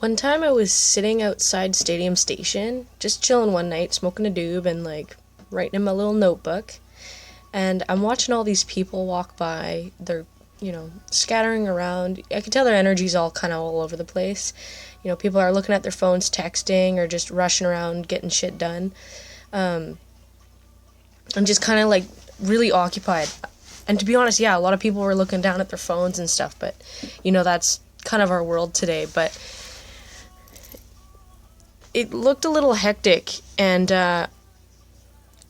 One time I was sitting outside Stadium Station, just chilling one night, smoking a doob and like writing in my little notebook. And I'm watching all these people walk by. They're, scattering around. I can tell their energy's all kind of all over the place. People are looking at their phones, texting, or just rushing around getting shit done. I'm just kind of like really occupied. And to be honest, yeah, a lot of people were looking down at their phones and stuff, but that's kind of our world today. But it looked a little hectic, and I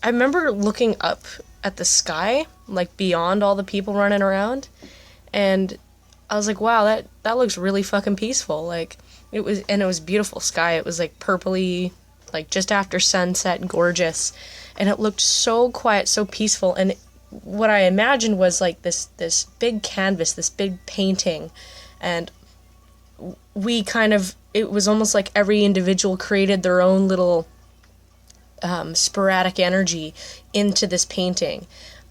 remember looking up at the sky, like beyond all the people running around, and I was like, wow, that looks really fucking peaceful. Like, it was beautiful sky. It was like purpley, like just after sunset, gorgeous, and it looked so quiet, so peaceful. And what I imagined was like this big canvas, this big painting, and it was almost like every individual created their own little sporadic energy into this painting.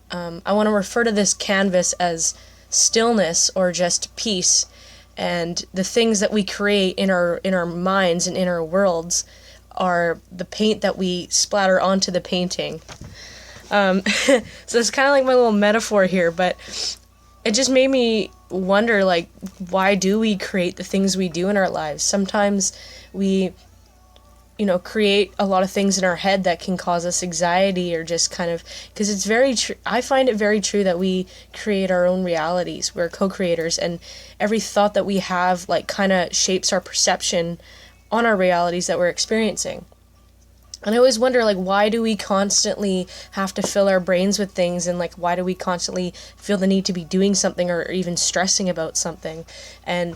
I want to refer to this canvas as stillness, or just peace, and the things that we create in our minds and in our worlds are the paint that we splatter onto the painting. So it's kind of like my little metaphor here, but it just made me wonder, like, why do we create the things we do in our lives? Sometimes we create a lot of things in our head that can cause us anxiety, or just kind of, because it's very true. I find it very true that we create our own realities. We're co-creators, and every thought that we have, like, kind of shapes our perception on our realities that we're experiencing. And I always wonder, like, why do we constantly have to fill our brains with things, and, like, why do we constantly feel the need to be doing something or even stressing about something? And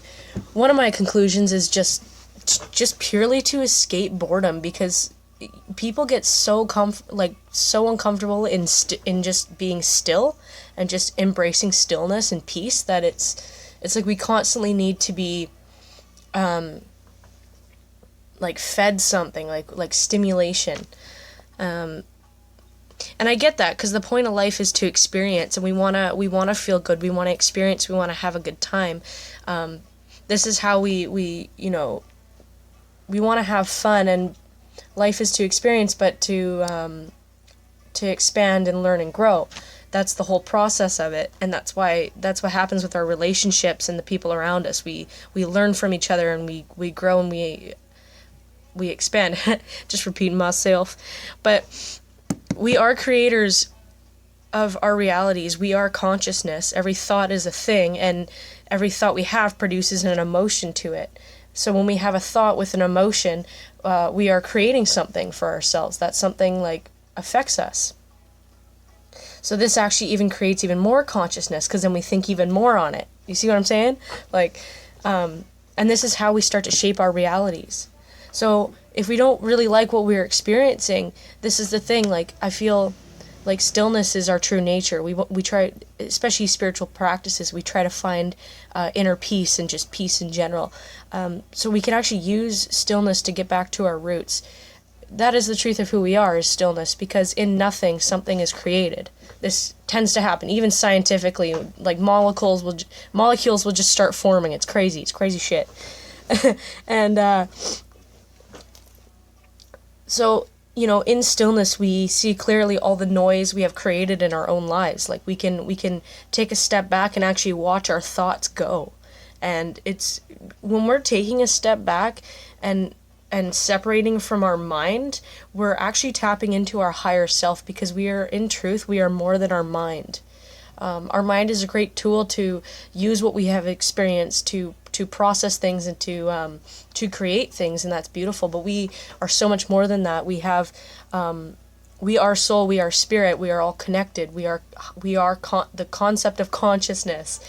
one of my conclusions is just purely to escape boredom, because people get so so uncomfortable in just being still and just embracing stillness and peace, that it's like we constantly need to be like fed something, like stimulation. And I get that, because the point of life is to experience, and we want to feel good, we want to experience, we want to have a good time. This is how we want to have fun, and life is to experience, but to expand and learn and grow. That's the whole process of it, and that's what happens with our relationships and the people around us. We learn from each other, and we grow, and we expand. Just repeating myself. But we are creators of our realities. We are consciousness. Every thought is a thing, and every thought we have produces an emotion to it. So when we have a thought with an emotion, we are creating something for ourselves. That something, like, affects us. So this actually even creates even more consciousness, because then we think even more on it. You see what I'm saying? Like, and this is how we start to shape our realities. So if we don't really like what we're experiencing, this is the thing. Like, I feel like stillness is our true nature. We try, especially spiritual practices, we try to find inner peace and just peace in general. So we can actually use stillness to get back to our roots. That is the truth of who we are, is stillness, because in nothing something is created. This tends to happen, even scientifically. Like, molecules will just start forming. It's crazy shit. And so, in stillness, we see clearly all the noise we have created in our own lives. Like, we can take a step back and actually watch our thoughts go. And it's when we're taking a step back and separating from our mind, we're actually tapping into our higher self, because we are more than our mind. Our mind is a great tool to use what we have experienced to process things and to create things, and that's beautiful. But we are so much more than that. We are soul, we are spirit, we are all connected. We are the concept of consciousness,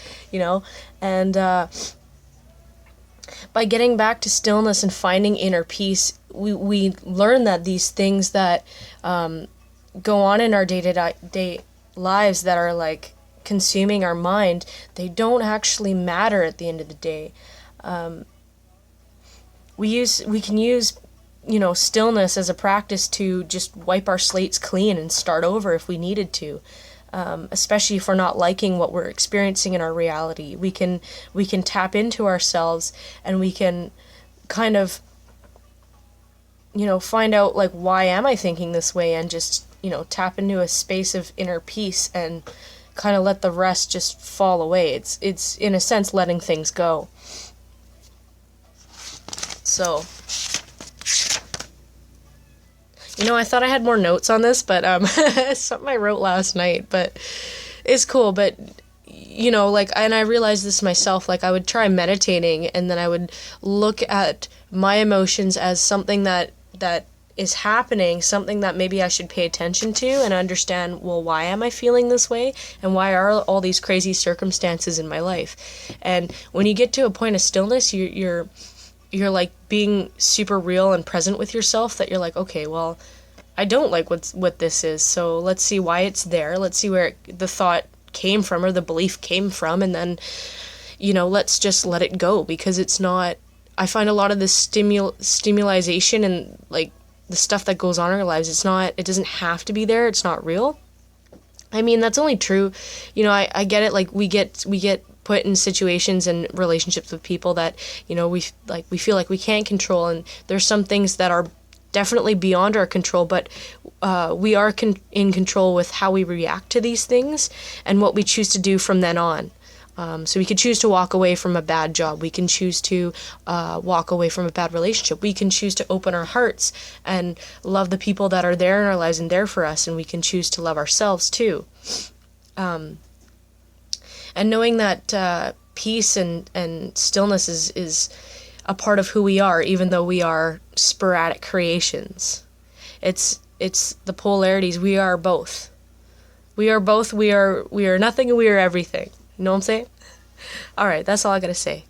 and by getting back to stillness and finding inner peace, we learn that these things that go on in our day-to-day lives that are, like, consuming our mind, they don't actually matter at the end of the day. We can use stillness as a practice to just wipe our slates clean and start over if we needed to. Especially if we're not liking what we're experiencing in our reality. We can tap into ourselves, and we can kind of, find out, like, why am I thinking this way, and just, tap into a space of inner peace and kind of let the rest just fall away. It's in a sense letting things go. So, I thought I had more notes on this, but something I wrote last night, but it's cool. But like, and I realized this myself, like, I would try meditating, and then I would look at my emotions as something that is happening, something that maybe I should pay attention to, and understand, well, why am I feeling this way, and why are all these crazy circumstances in my life? And when you get to a point of stillness, you're like being super real and present with yourself, that you're like, okay, well, I don't like what this is, so let's see why it's there, let's see where the thought came from, or the belief came from, and then, let's just let it go, because it's not, I find a lot of this stimulation and, like, the stuff that goes on in our lives, it doesn't have to be there, it's not real. I mean, that's only true, I get it, like, we get put in situations and relationships with people that, we feel like we can't control, and there's some things that are definitely beyond our control, but we are in control with how we react to these things and what we choose to do from then on. So we can choose to walk away from a bad job. We can choose to walk away from a bad relationship. We can choose to open our hearts and love the people that are there in our lives and there for us, and we can choose to love ourselves too. And knowing that peace and stillness is a part of who we are, even though we are sporadic creations. It's the polarities. We are both. We are both. We are nothing and we are everything. You know what I'm saying? All right, that's all I gotta say.